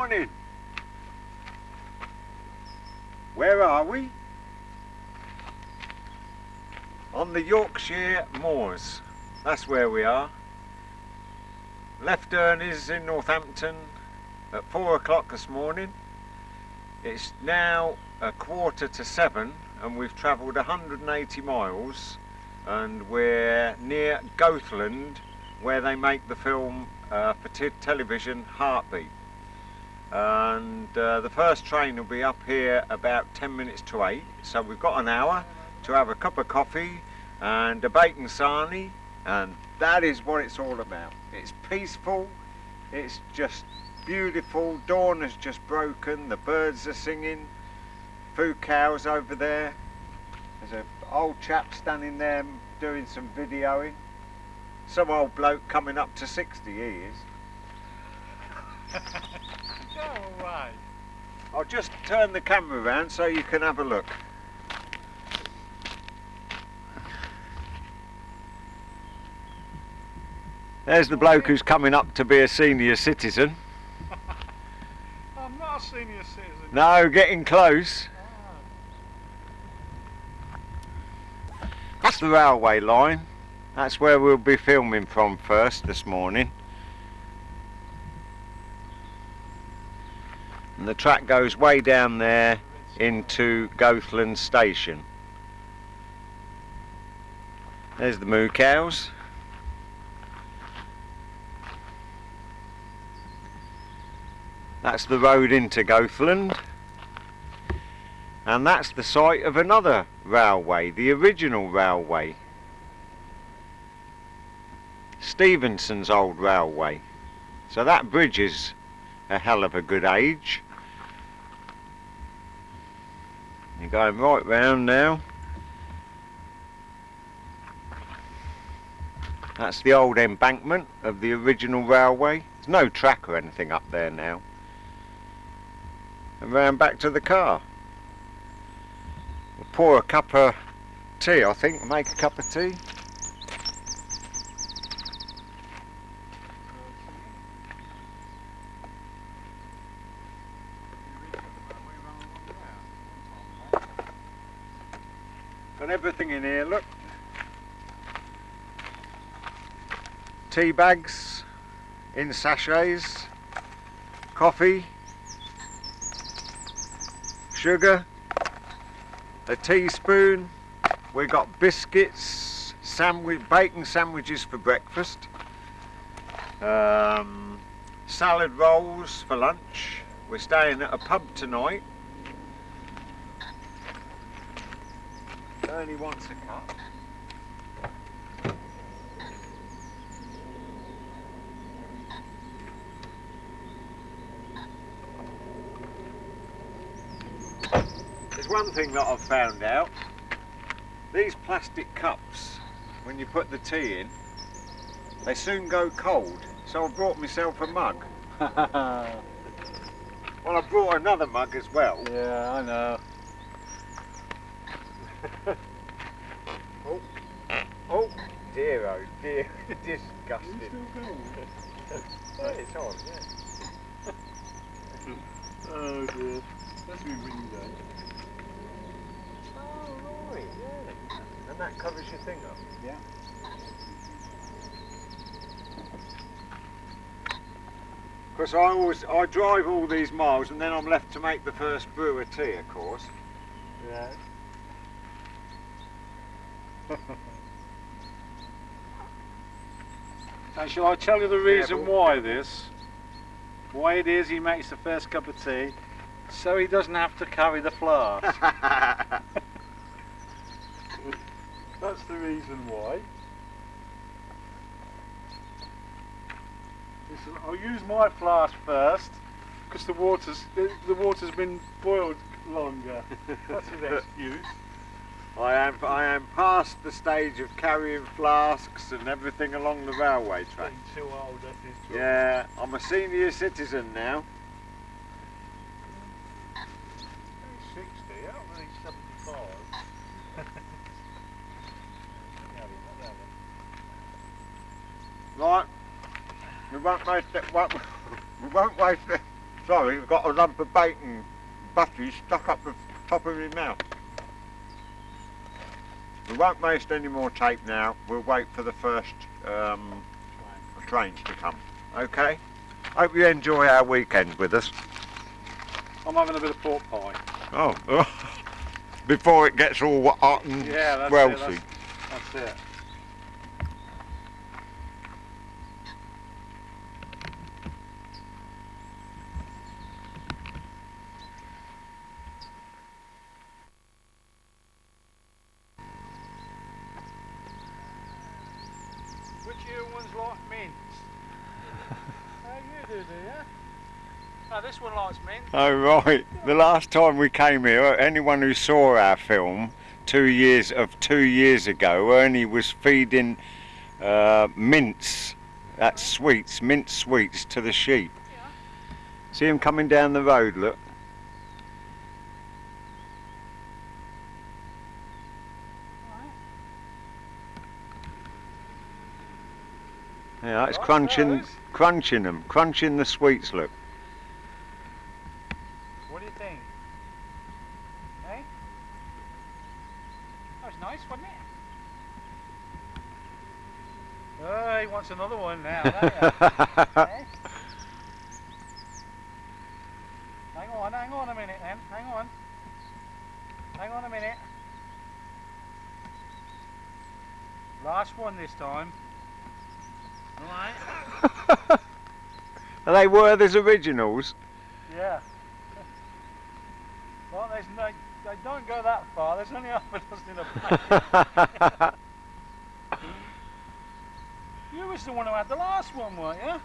morning. Where are we? On the Yorkshire Moors. That's where we are. Left Erney's in Northampton at 4 o'clock this morning. It's now 6:45 and we've travelled 180 miles and we're near Goathland, where they make the film for television Heartbeat. And the first train will be up here about 10 minutes to 8, so we've got an hour to have a cup of coffee and a bacon sarnie, and that is what it's all about. It's peaceful, it's just beautiful. Dawn has just broken, the birds are singing, few cows over there. There's an old chap standing there doing some videoing. Some old bloke coming up to 60 he is. Go away. I'll just turn the camera around so you can have a look. There's the bloke who's coming up to be a senior citizen. I'm not a senior citizen. No, getting close. That's the railway line. That's where we'll be filming from first this morning. And the track goes way down there into Goathland station. There's the moo cows. That's the road into Goathland. And that's the site of another railway, the original railway. Stevenson's old railway. So that bridge is a hell of a good age. You're going right round now. That's the old embankment of the original railway. There's no track or anything up there now. And round back to the car. We'll pour a cup of tea, I think, make a cup of tea. Got everything in here, look. Tea bags in sachets, coffee, sugar, a teaspoon. We got biscuits, bacon sandwiches for breakfast, salad rolls for lunch. We're staying at a pub tonight. Ernie wants a cup. There's one thing that I've found out. These plastic cups, when you put the tea in, they soon go cold. So I brought myself a mug. Well, I brought another mug as well. Yeah, I know. Oh dear, oh dear, disgusting. Yeah, it's on, yeah. Oh dear. That's me window. Oh right, yeah. And that covers your thing up? Yeah. Because I drive all these miles and then I'm left to make the first brew of tea, of course. Yeah. And shall I tell you the reason why it is he makes the first cup of tea? So he doesn't have to carry the flask. That's the reason why. Listen, I'll use my flask first because the water's been boiled longer. That's his excuse. I am past the stage of carrying flasks and everything along the railway track. Too old, that's his trouble. Yeah, I'm a senior citizen now. He's 60, how old is he? 75? Right, we won't waste it. We won't waste Sorry, we've got a lump of bacon butty stuck up the top of his mouth. We won't waste any more tape now. We'll wait for the first trains to come. Okay? Hope you enjoy our weekends with us. I'm having a bit of pork pie. Oh, before it gets all hot and Yeah, that's welchy. it. That's it. Which you ones like mint? You do you? Oh, this one likes mint. Oh right, the last time we came here, anyone who saw our film 2 years ago, Ernie was feeding mints, that's sweets, mint sweets to the sheep. Yeah. See him coming down the road, look. Right. Yeah, it's Right, crunching them, crunching the sweets, look. What do you think? Eh? That was nice, wasn't it? Oh, he wants another one now, don't you? Eh? Hang on a minute then. Hang on. Hang on a minute. Last one this time. Alright? Are they Werther's originals? Yeah. Well, they don't go that far. There's only half a dozen in a packet. You was the one who had the last one, weren't you?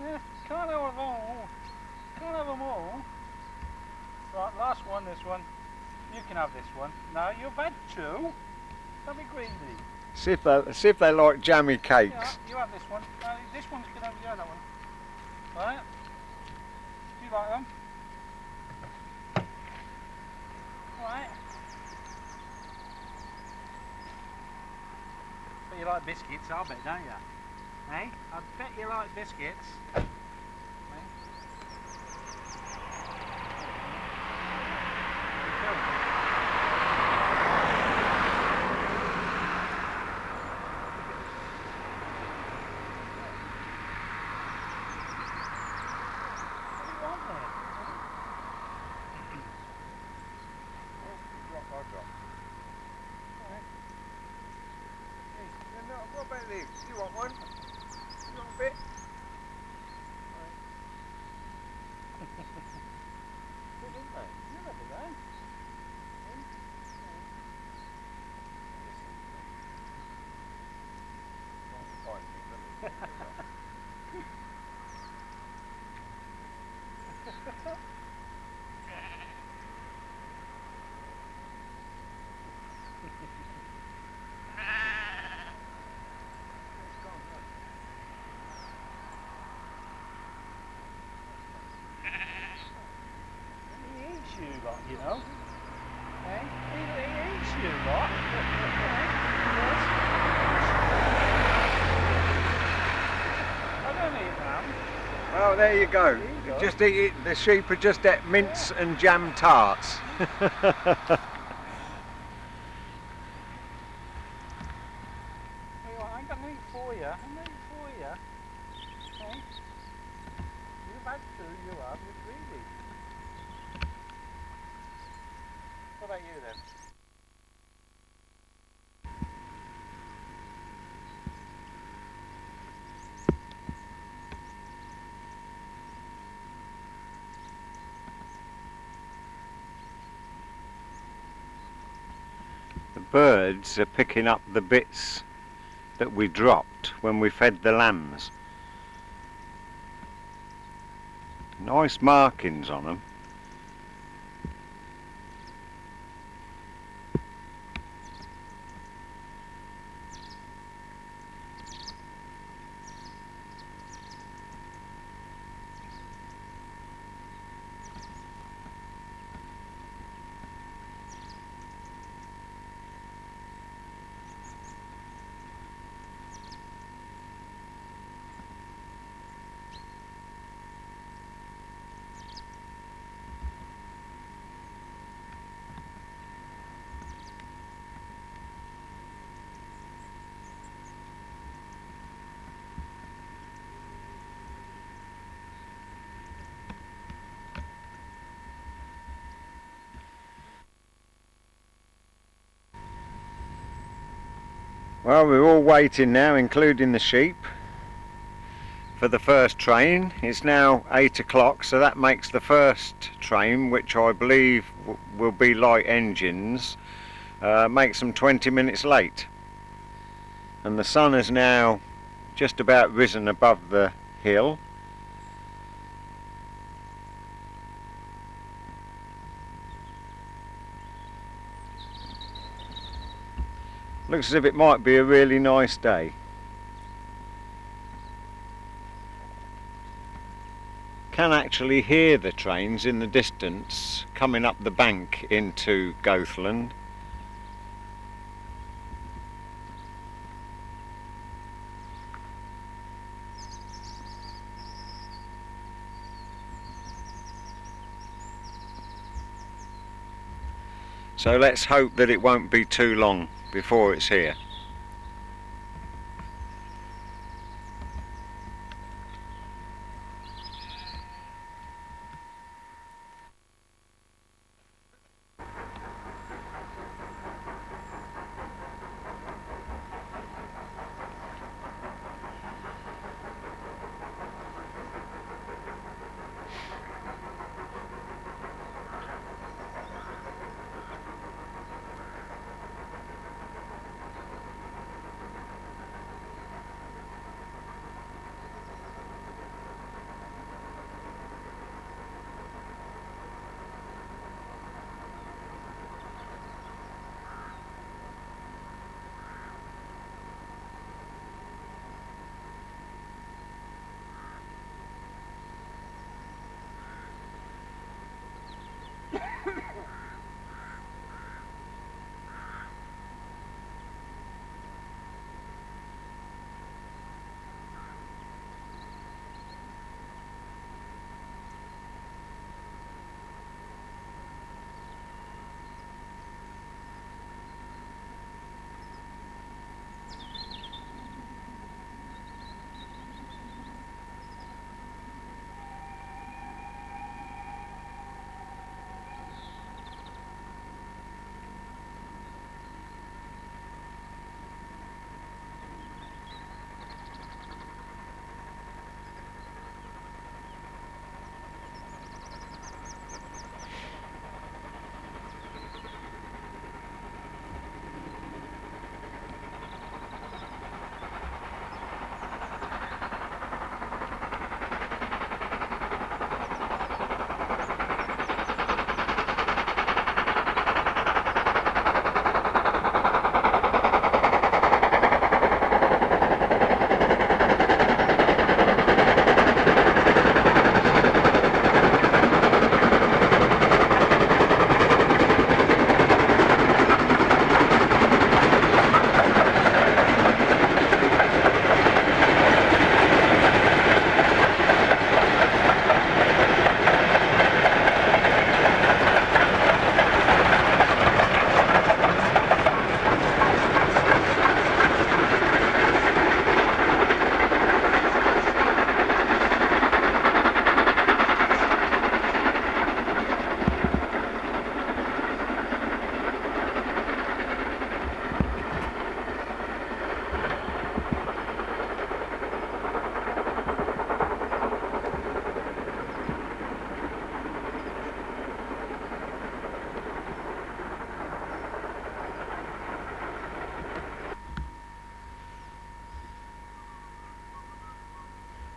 Yeah. Can't have them all. Can't have them all. Right, last one, this one. You can have this one. No, you've had two. Don't be greedy. See if they like jammy cakes. Yeah, you have this one. No, this one's good over there, that one. Right? Do you like them? Right. Bet you like biscuits, I'll bet, don't you? Eh? I bet you like biscuits. Eh? What about these? You want one? You want a bit? He eats you lot, you know. Eh? He eats you lot. I don't eat them. Well, there you go. There you go. Just eat it. The sheep are just at mince and jam tarts. I'm going to eat for you. I'm going to eat for you. Eh? You've had two, you have. You're greedy. What about you then? The birds are picking up the bits that we dropped when we fed the lambs. Nice markings on them. Well, we're all waiting now, including the sheep, for the first train. It's now 8 o'clock, so that makes the first train, which I believe will be light engines, makes them 20 minutes late. And the sun has now just about risen above the hill. Looks as if it might be a really nice day. Can actually hear the trains in the distance coming up the bank into Goathland. So let's hope that it won't be too long before it's here.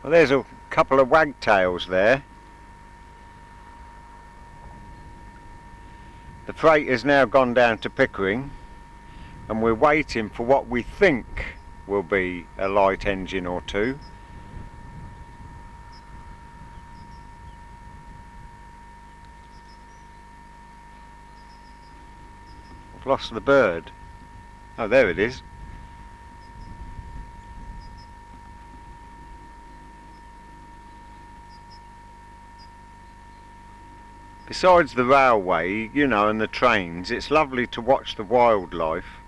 Well, there's a couple of wagtails there. The freight has now gone down to Pickering, and we're waiting for what we think will be a light engine or two. I've lost the bird. Oh, there it is. Besides the railway, you know, and the trains, it's lovely to watch the wildlife.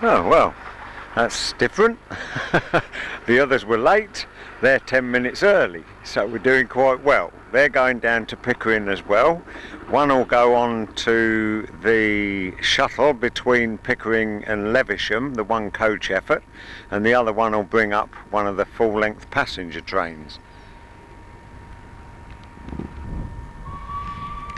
Oh well, that's different. The others were late, they're 10 minutes early, so we're doing quite well. They're going down to Pickering as well. One will go on to the shuttle between Pickering and Levisham, the one coach effort, and the other one will bring up one of the full-length passenger trains.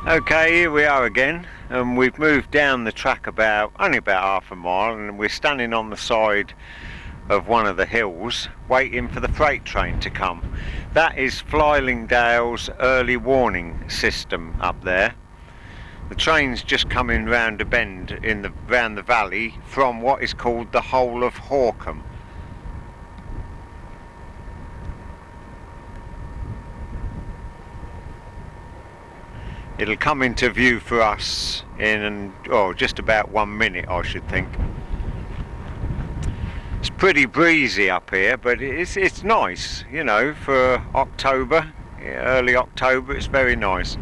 Okay, here we are again, and we've moved down the track only about half a mile, and we're standing on the side of one of the hills waiting for the freight train to come. That is Flylingdale's early warning system up there. The train's just coming round a bend round the valley from what is called the Hole of Hawkham. It'll come into view for us in just about 1 minute, I should think. It's pretty breezy up here, but it's nice, you know, for October, early October. It's very nice.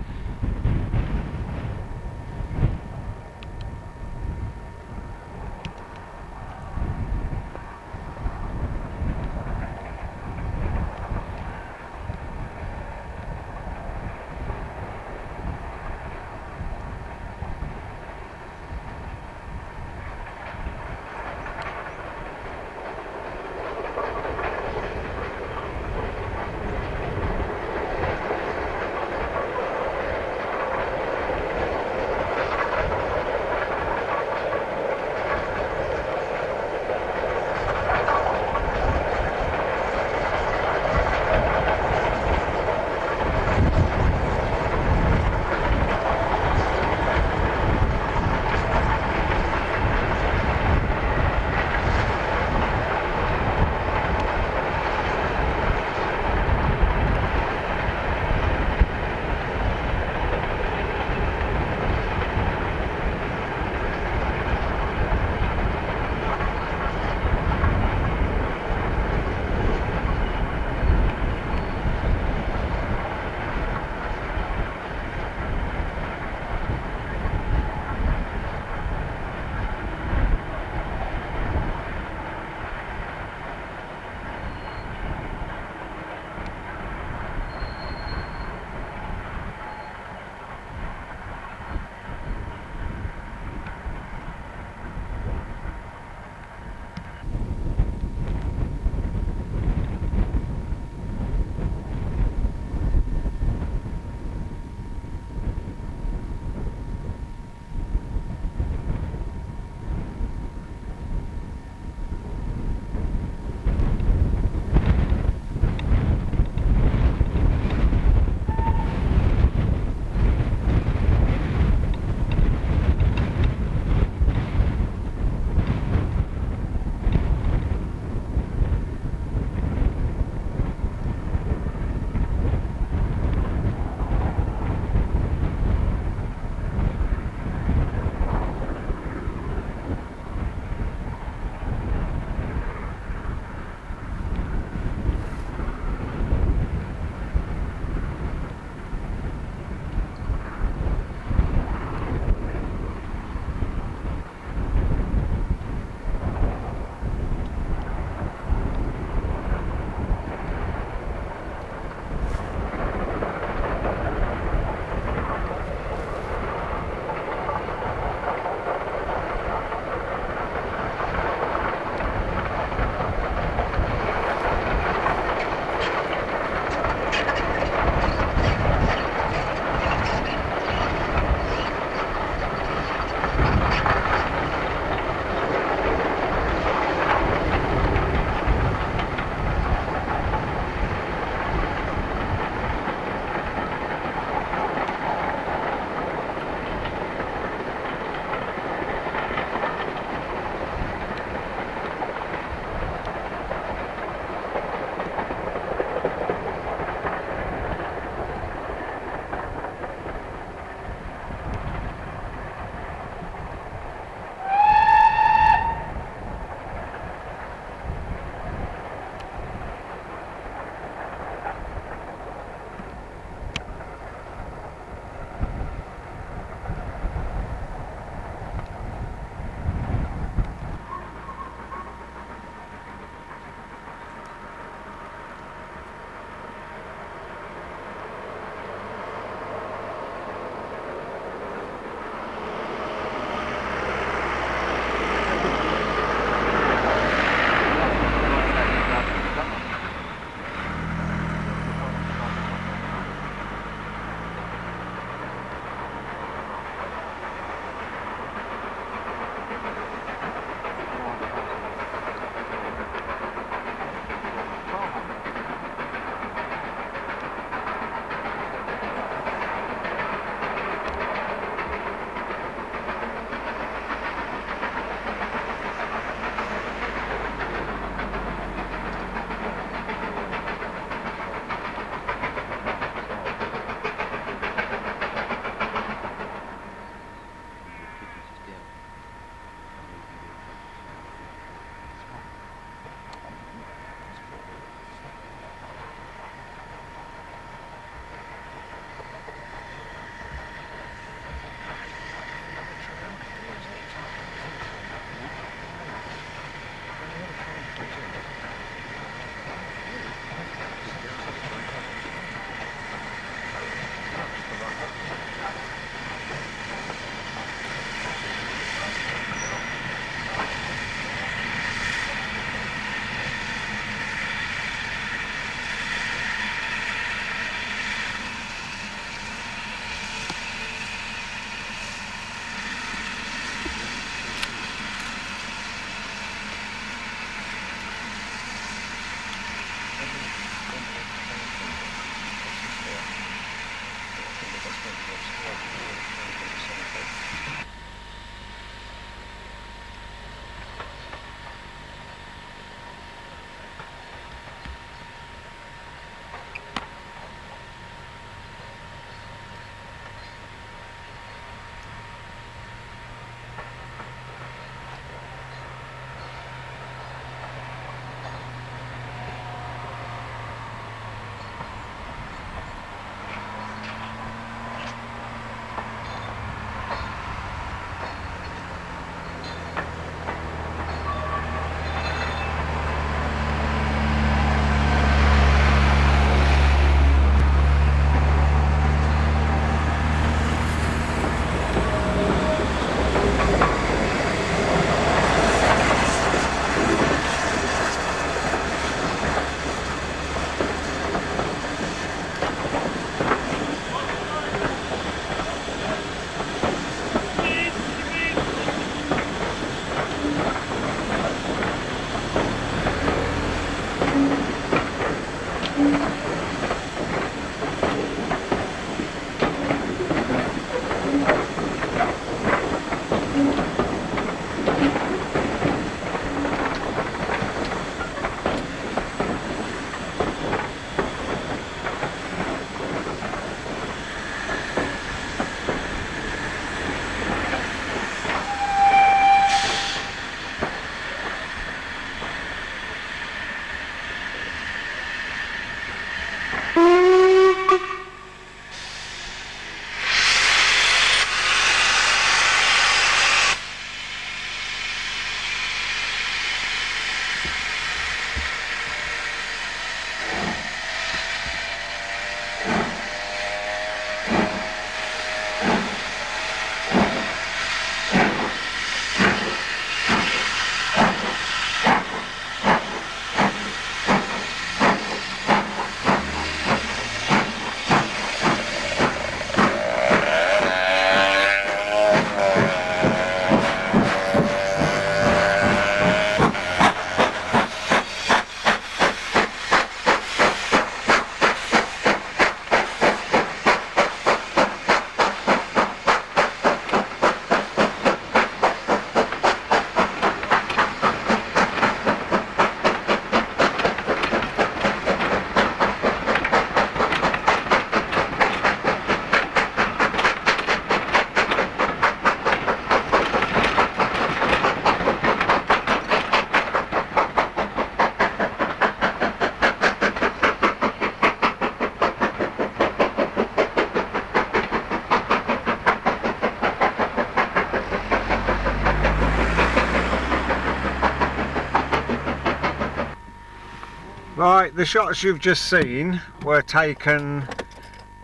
Right, the shots you've just seen were taken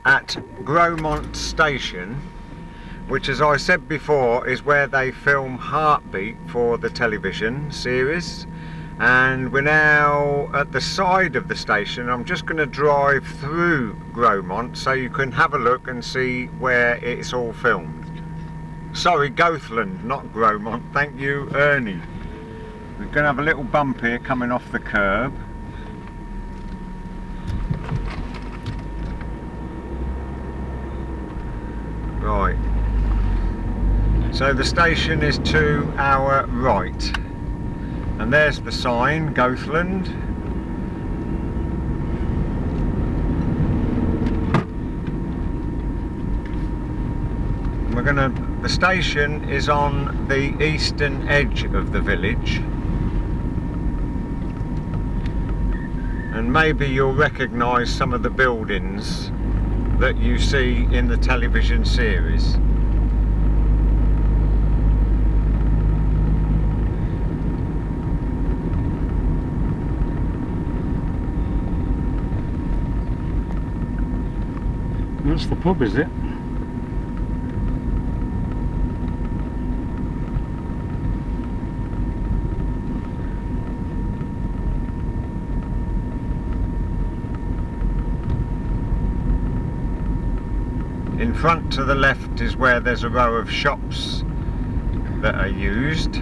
at Gromont Station, which, as I said before, is where they film Heartbeat for the television series. And we're now at the side of the station. I'm just going to drive through Gromont so you can have a look and see where it's all filmed. Sorry, Goathland, not Gromont. Thank you, Ernie. We're going to have a little bump here coming off the curb. Right. So the station is to our right. And there's the sign, Goathland. The station is on the eastern edge of the village. And maybe you'll recognise some of the buildings that you see in the television series. That's the pub, is it? In front to the left is where there's a row of shops that are used.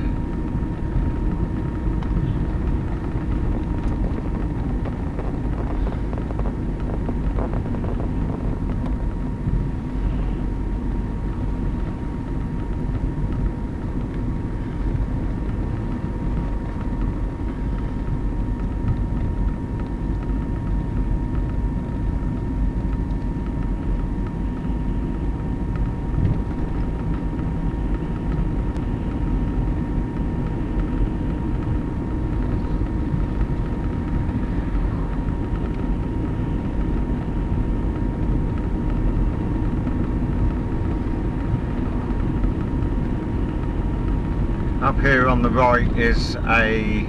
Up here on the right is a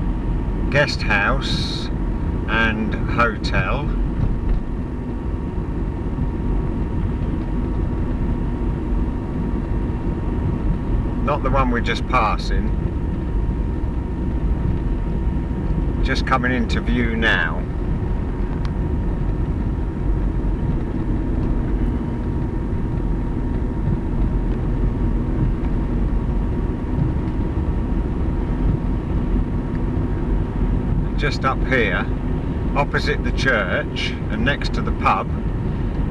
guest house and hotel. Not the one we're just passing. Just coming into view now. Just up here, opposite the church and next to the pub,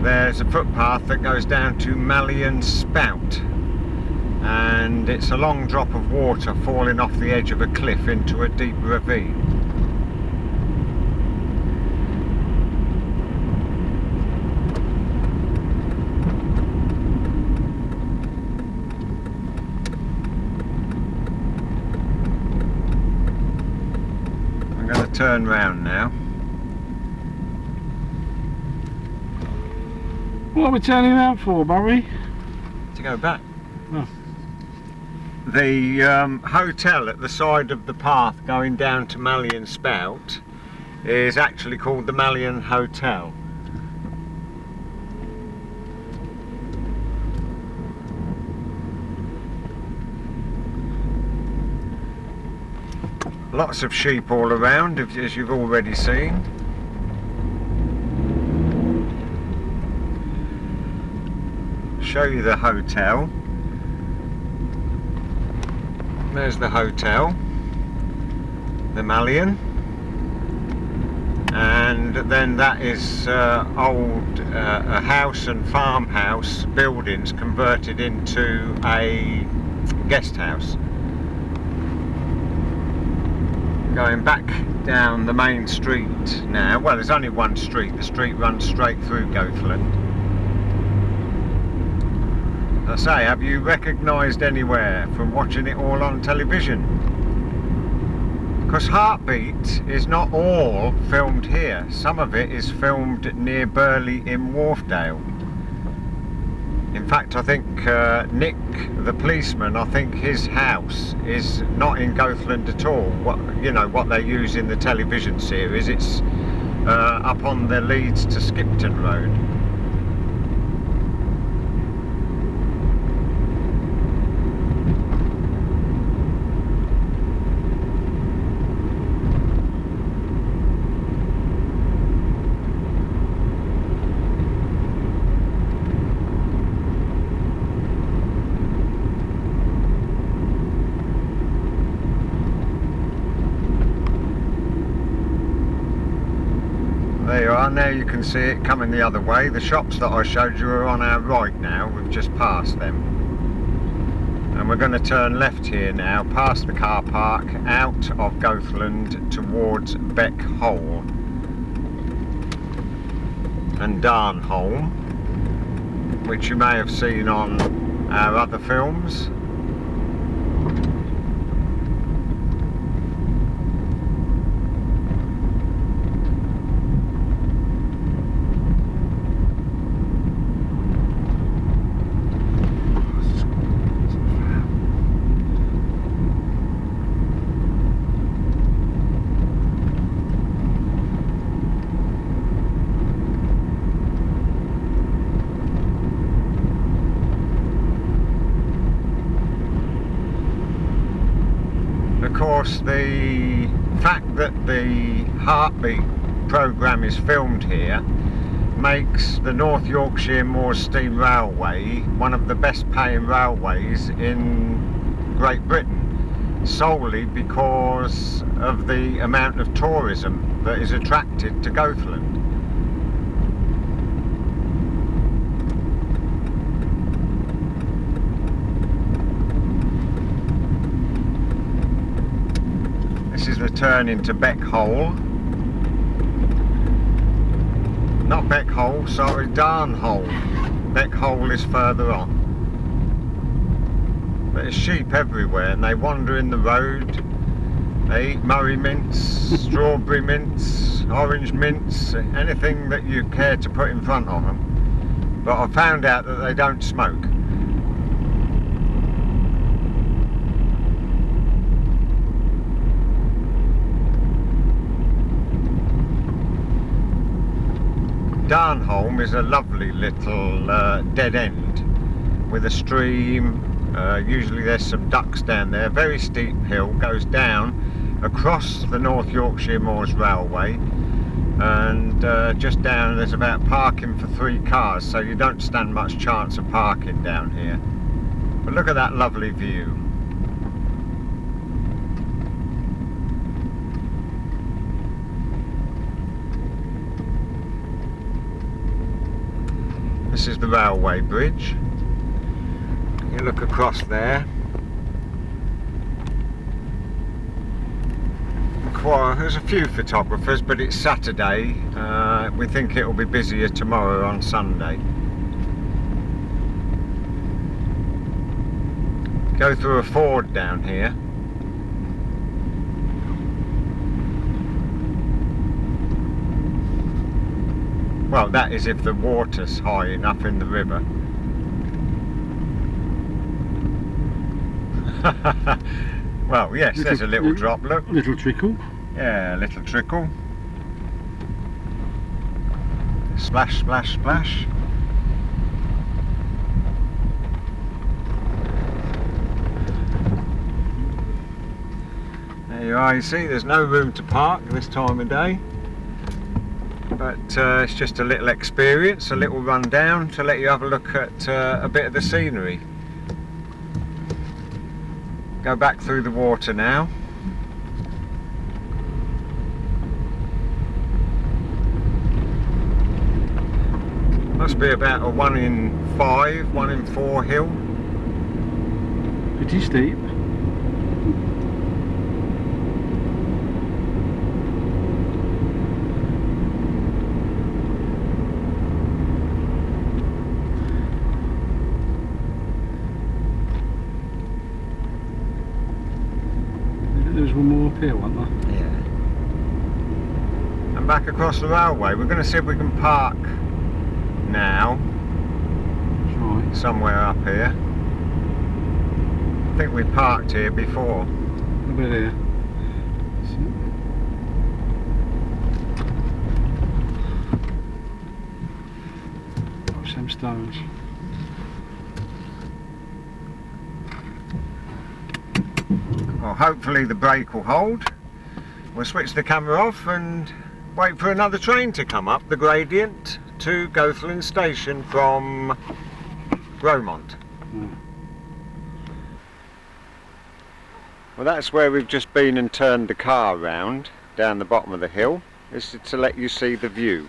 there's a footpath that goes down to Malyon Spout, and it's a long drop of water falling off the edge of a cliff into a deep ravine. Turn round now. What are we turning around for, Barry? To go back. Oh. The hotel at the side of the path going down to Malyon Spout is actually called the Malyon Hotel. Lots of sheep all around, as you've already seen. Show you the hotel. There's the hotel, the Malyon, and then that is old a house and farmhouse buildings converted into a guest house. Going back down the main street now. Well, there's only one street. The street runs straight through Goathland. As I say, have you recognised anywhere from watching it all on television? Because Heartbeat is not all filmed here. Some of it is filmed near Burley in Wharfdale. In fact, I think Nick, the policeman, I think his house is not in Goathland at all. What they use in the television series, it's up on the Leeds to Skipton road. There you are, now you can see it coming the other way. The shops that I showed you are on our right now, we've just passed them. And we're going to turn left here now, past the car park, out of Goathland towards Beckholm and Darnholm, which you may have seen on our other films. Of course, the fact that the Heartbeat programme is filmed here makes the North Yorkshire Moors Steam Railway one of the best paying railways in Great Britain, solely because of the amount of tourism that is attracted to Goathland. This is the turn into Beckhole. Not Beckhole, sorry, Darnholm. Beckhole is further on. But there's sheep everywhere and they wander in the road. They eat Murray mints, strawberry mints, orange mints, anything that you care to put in front of them. But I found out that they don't smoke. Darnholm is a lovely little dead end with a stream. Usually there's some ducks down there. Very steep hill, goes down across the North Yorkshire Moors Railway, and just down there's about parking for 3 cars, so you don't stand much chance of parking down here. But look at that lovely view. This is the railway bridge. You look across there. There's a few photographers, but it's Saturday. We think it will be busier tomorrow on Sunday. Go through a ford down here. Well, that is if the water's high enough in the river. Well, yes, there's a little drop, look. Little trickle. Yeah, a little trickle. Splash, splash, splash. There you are, you see, there's no room to park this time of day. But it's just a little experience, a little rundown to let you have a look at a bit of the scenery. Go back through the water now. Must be about a 1 in 5, 1 in 4 hill. Pretty steep. There's one more up here, wasn't there? Yeah. And back across the railway. We're going to see if we can park now. Right. Somewhere up here. I think we parked here before. A bit here. stones. Well, hopefully the brake will hold. We'll switch the camera off and wait for another train to come up the gradient to Goathland Station from Gromont. Well, that's where we've just been and turned the car round down the bottom of the hill. This is to let you see the view.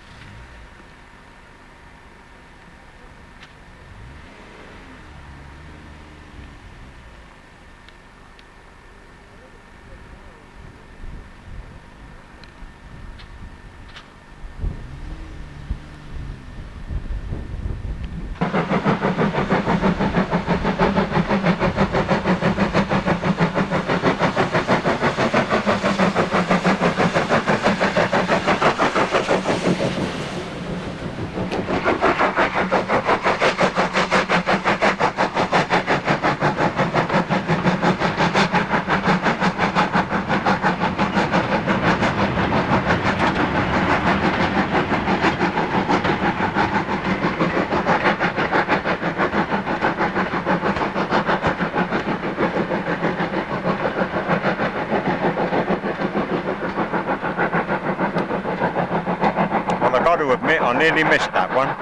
Well, I've got to admit, I nearly missed that one.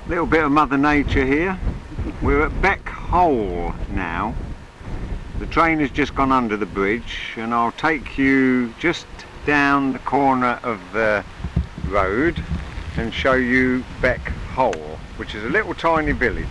Little bit of Mother Nature here. We're at Beck Hole now. The train has just gone under the bridge and I'll take you just down the corner of the road and show you Beck Hole, which is a little tiny village.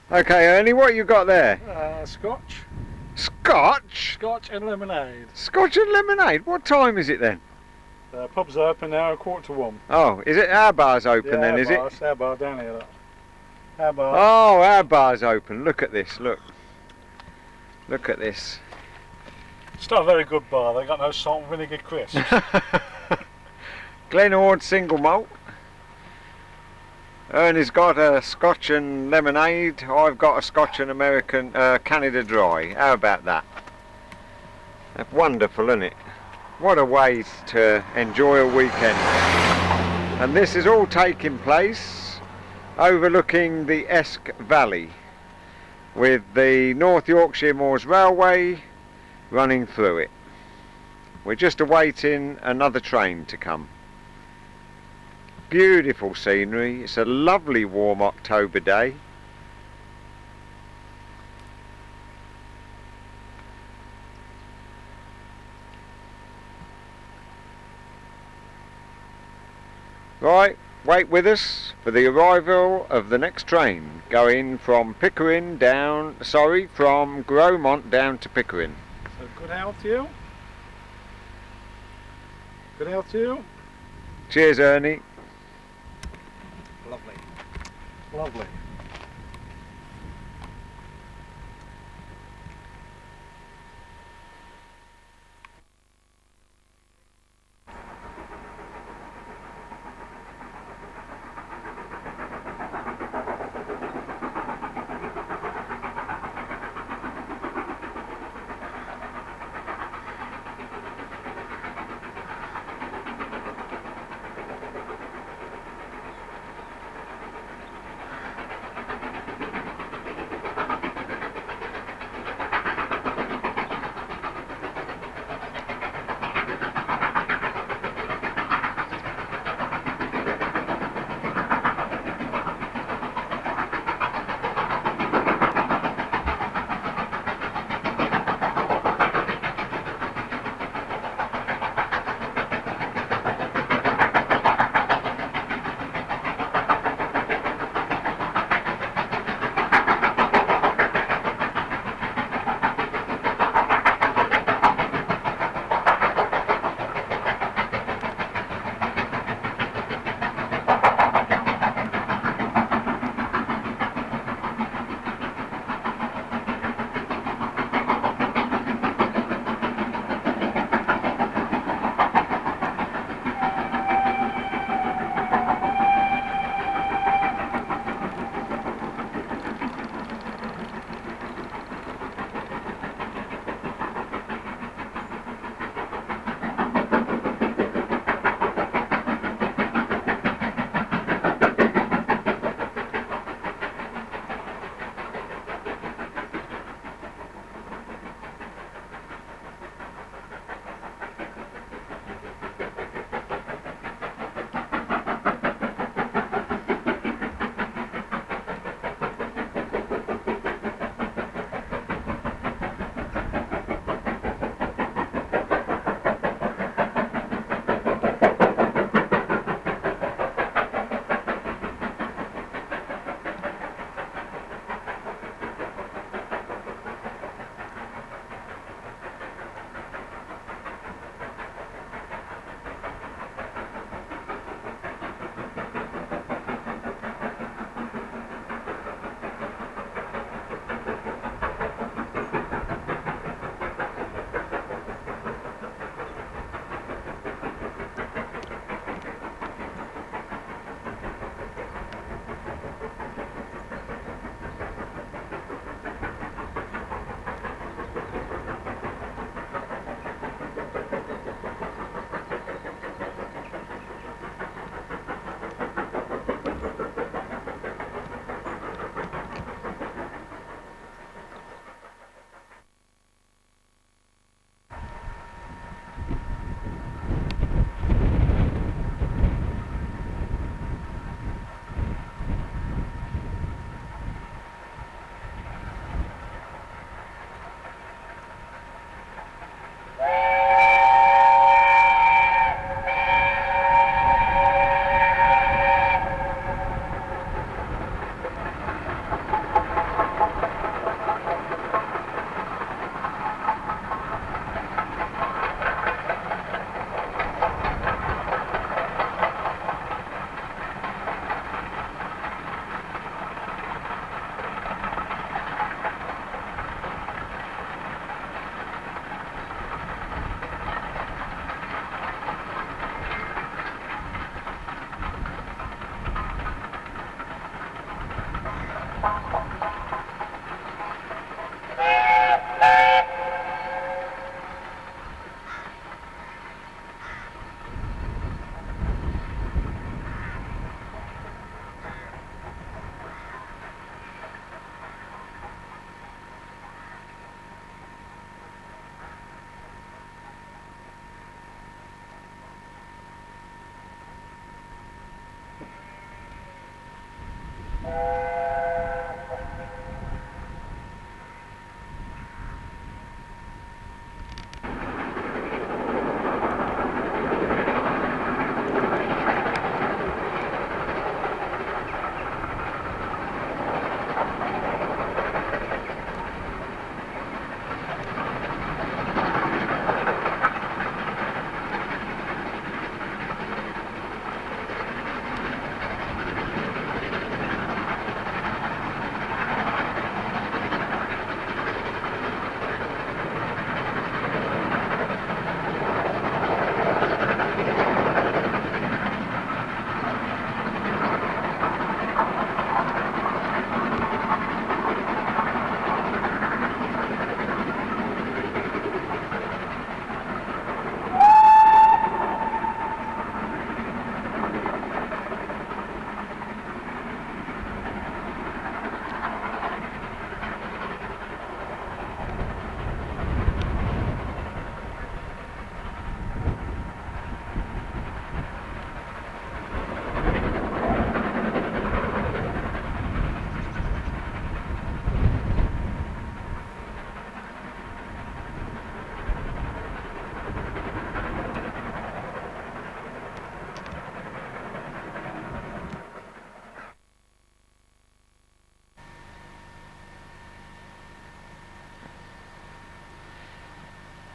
Okay, Ernie, what you got there? Scotch. Scotch? Scotch and lemonade. Scotch and lemonade? What time is it then? Pub's open now, 1:45. Oh, is it our bar's open then, is it? It's our bar down here, look. Our bar. Oh, our bar's open. Look at this, look. Look at this. It's not a very good bar, they got no salt and vinegar crisps. Glenord single malt. Ernie's got a Scotch and lemonade. I've got a Scotch and American Canada Dry. How about that? That's wonderful, isn't it? What a way to enjoy a weekend. And this is all taking place overlooking the Esk Valley with the North Yorkshire Moors Railway running through it. We're just awaiting another train to come. Beautiful scenery. It's a lovely warm October day. Right, wait with us for the arrival of the next train going from Pickering down, from Gromont down to Pickering. So good health to you. Good health to you. Cheers, Ernie. Lovely. Lovely.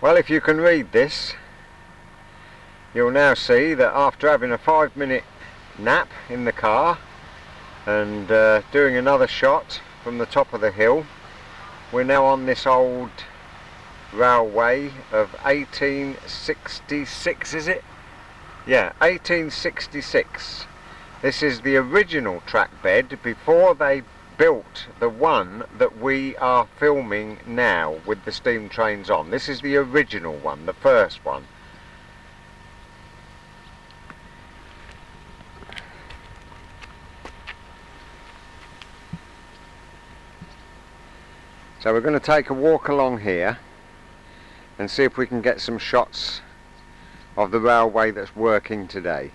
Well, if you can read this, you'll now see that after having a 5-minute nap in the car and doing another shot from the top of the hill, we're now on this old railway of 1866, is it? Yeah, 1866. This is the original track bed before they built the one that we are filming now with the steam trains on. This is the original one, the first one. So we're going to take a walk along here and see if we can get some shots of the railway that's working today.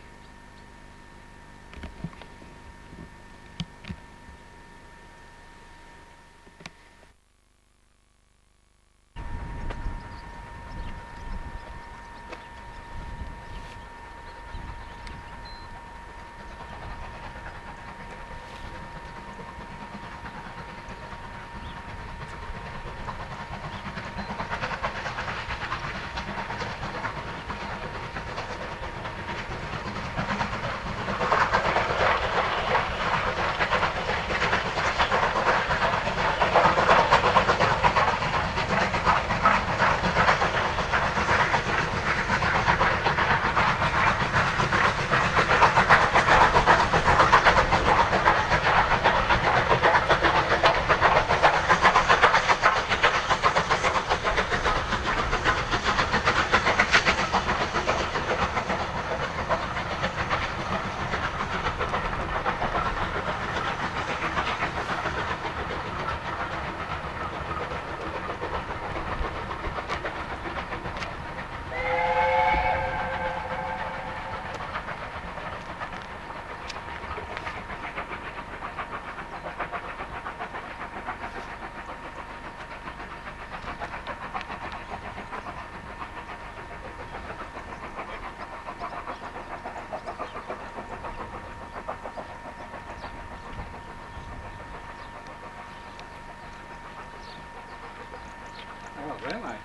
Oh, really?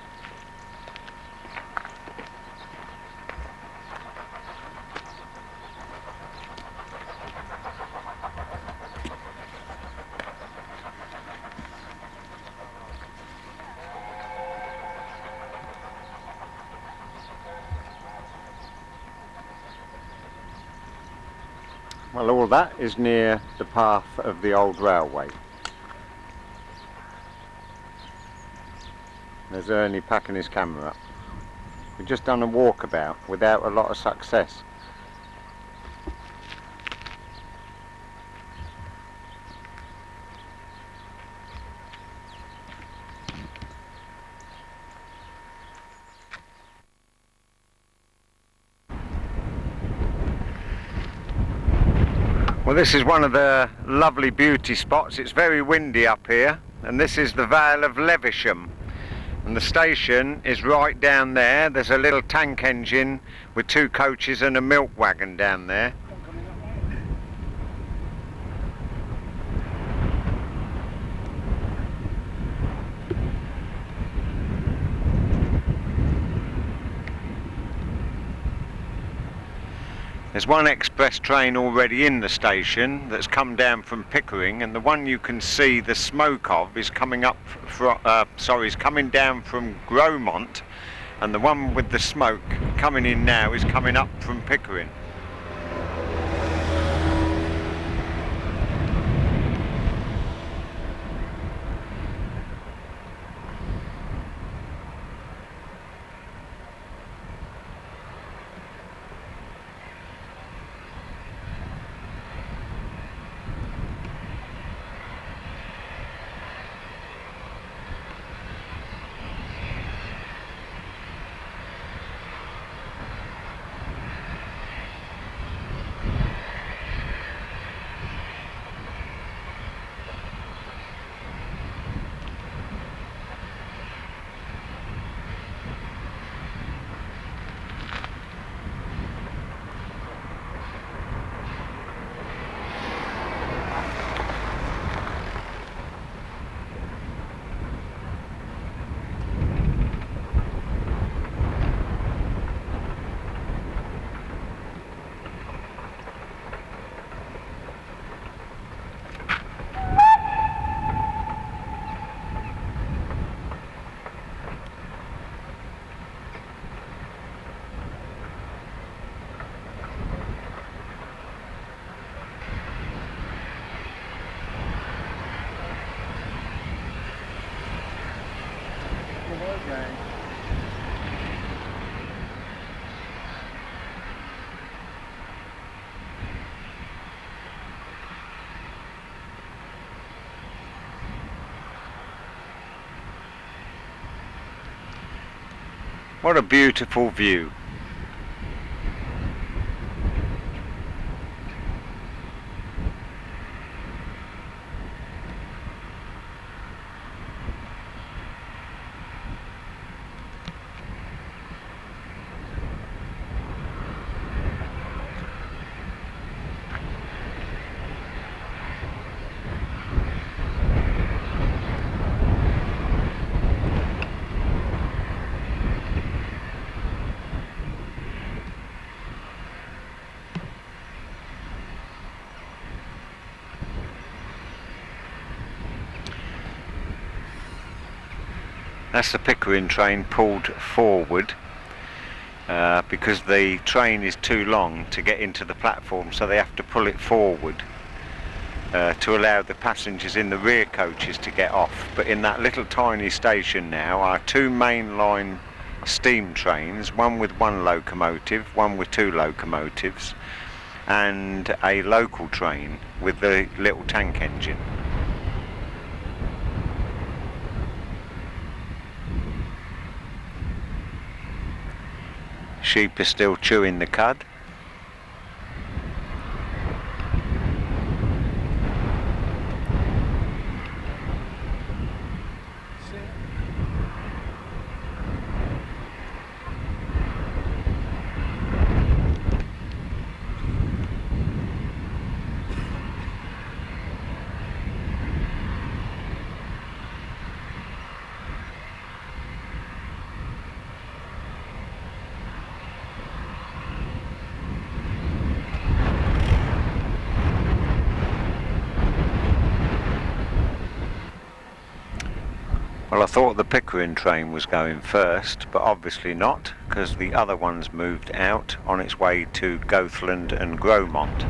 Well, all that is near the path of the old railway. There's Ernie packing his camera up. We've just done a walkabout without a lot of success. Well, this is one of the lovely beauty spots. It's very windy up here, and this is the Vale of Levisham. And the station is right down there. There's a little tank engine with 2 coaches and a milk wagon down there. There's one express train already in the station that's come down from Pickering, and the one you can see the smoke of is coming up from, is coming down from Gromont, and the one with the smoke coming in now is coming up from Pickering. Okay. What a beautiful view. That's the Pickering train pulled forward because the train is too long to get into the platform, so they have to pull it forward to allow the passengers in the rear coaches to get off. But in that little tiny station now are two mainline steam trains, one with one locomotive, one with two locomotives, and a local train with the little tank engine. Sheep are still chewing the cud. Well, I thought the Pickering train was going first, but obviously not, because the other one's moved out on its way to Goathland and Gromont.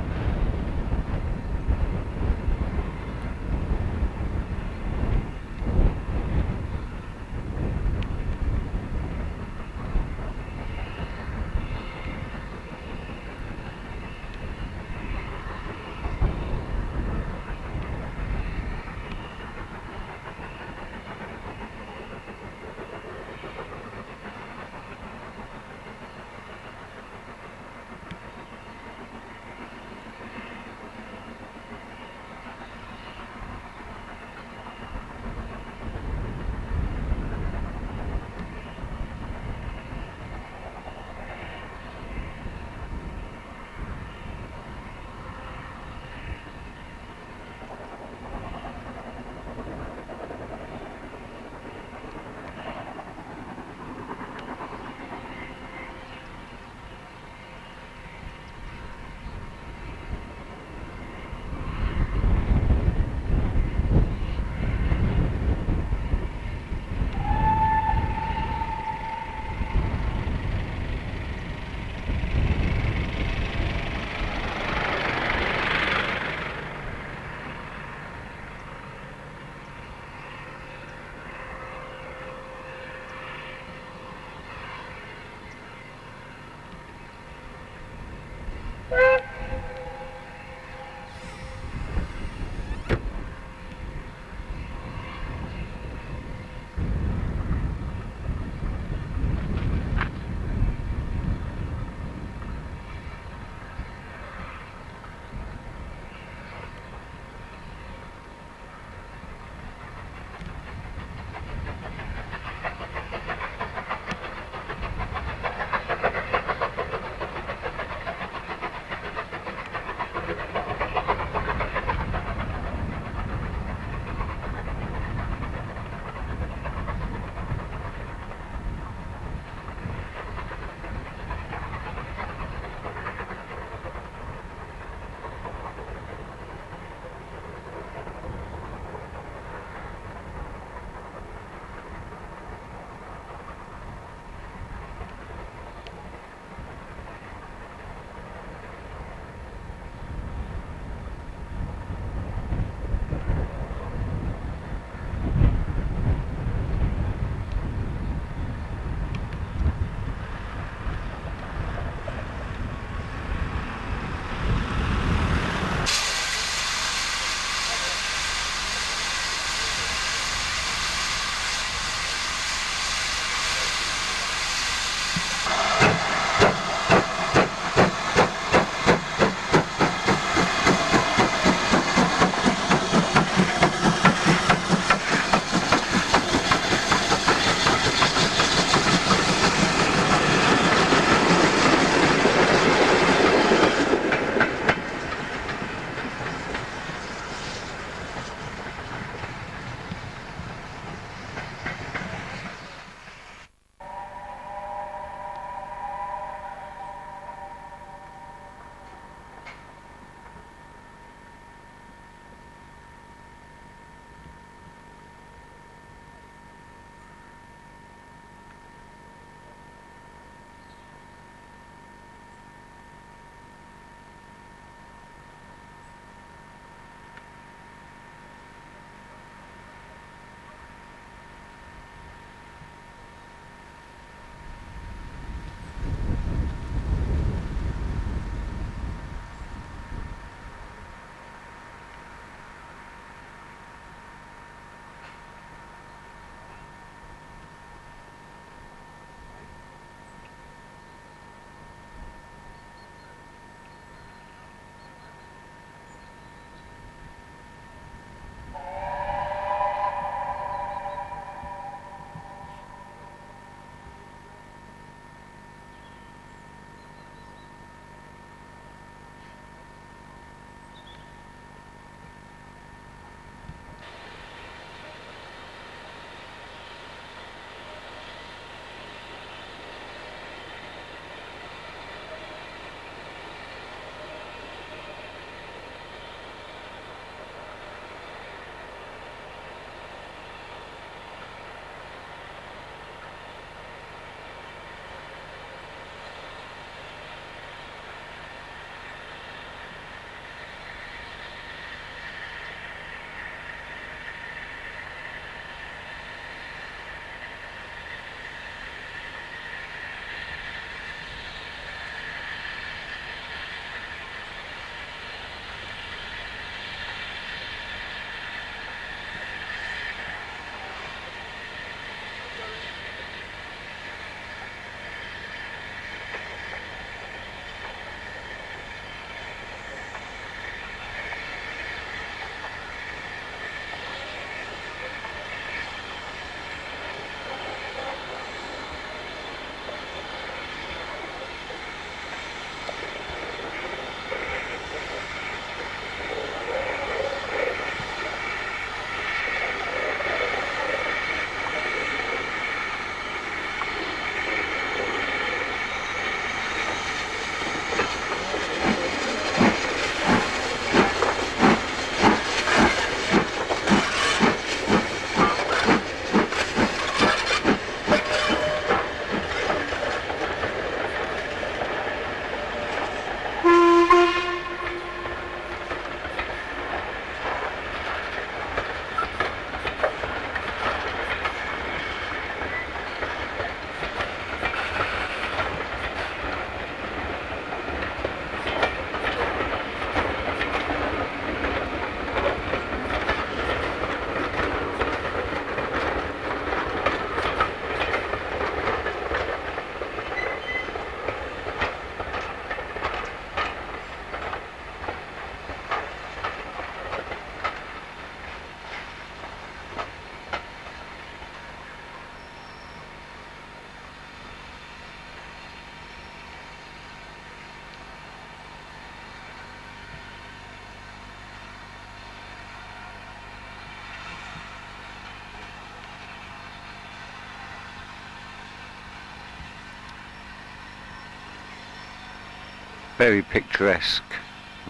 Very picturesque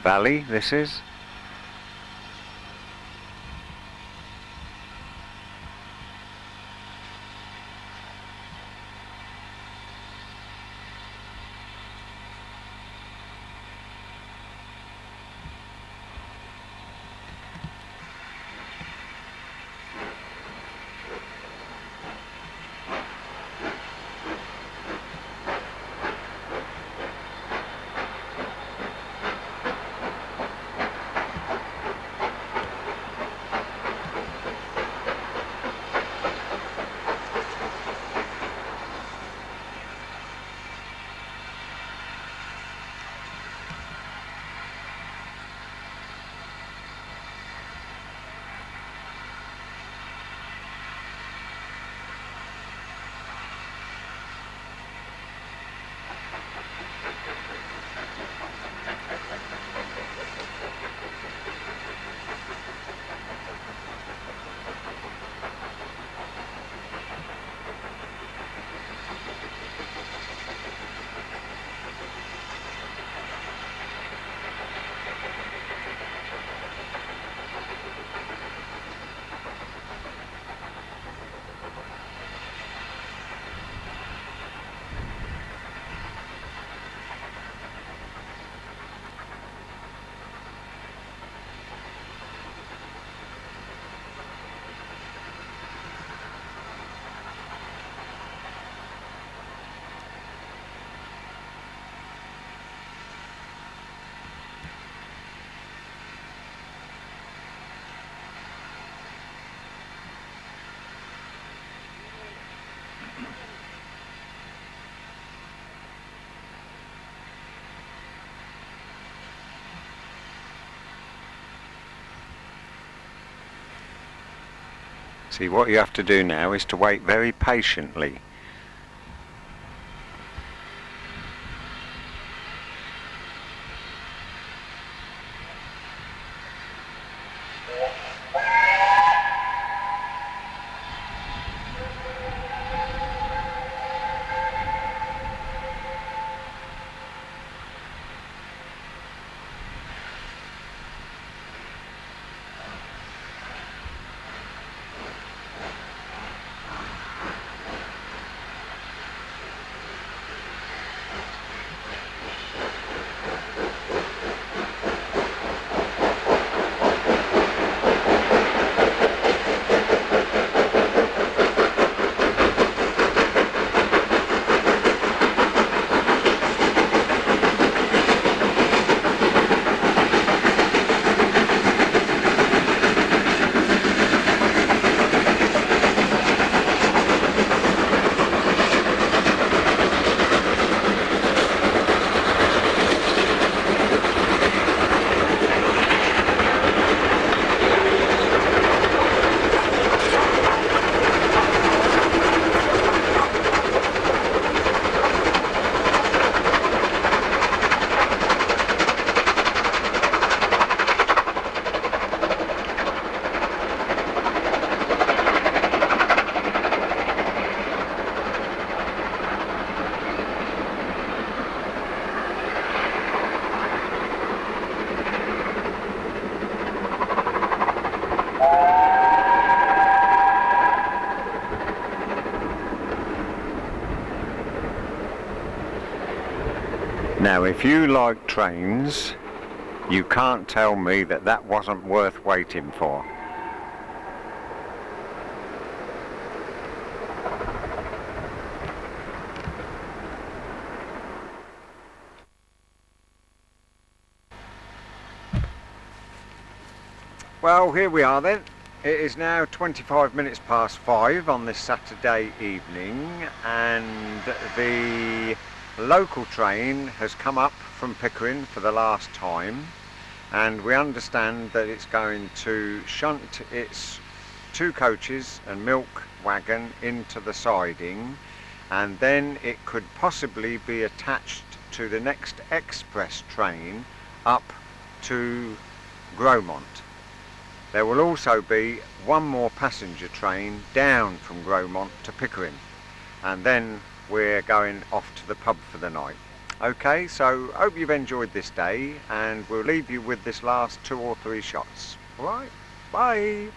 valley this is. See, what you have to do now is to wait very patiently. Now, if you like trains, you can't tell me that that wasn't worth waiting for. Well, here we are then. It is now 25 minutes past 5 on this Saturday evening, and the local train has come up from Pickering for the last time, and we understand that it's going to shunt its 2 coaches and milk wagon into the siding, and then it could possibly be attached to the next express train up to Grosmont. There will also be one more passenger train down from Grosmont to Pickering, and then we're going off to the pub for the night. Okay, so hope you've enjoyed this day, and we'll leave you with this last 2 or 3 shots. Alright, bye!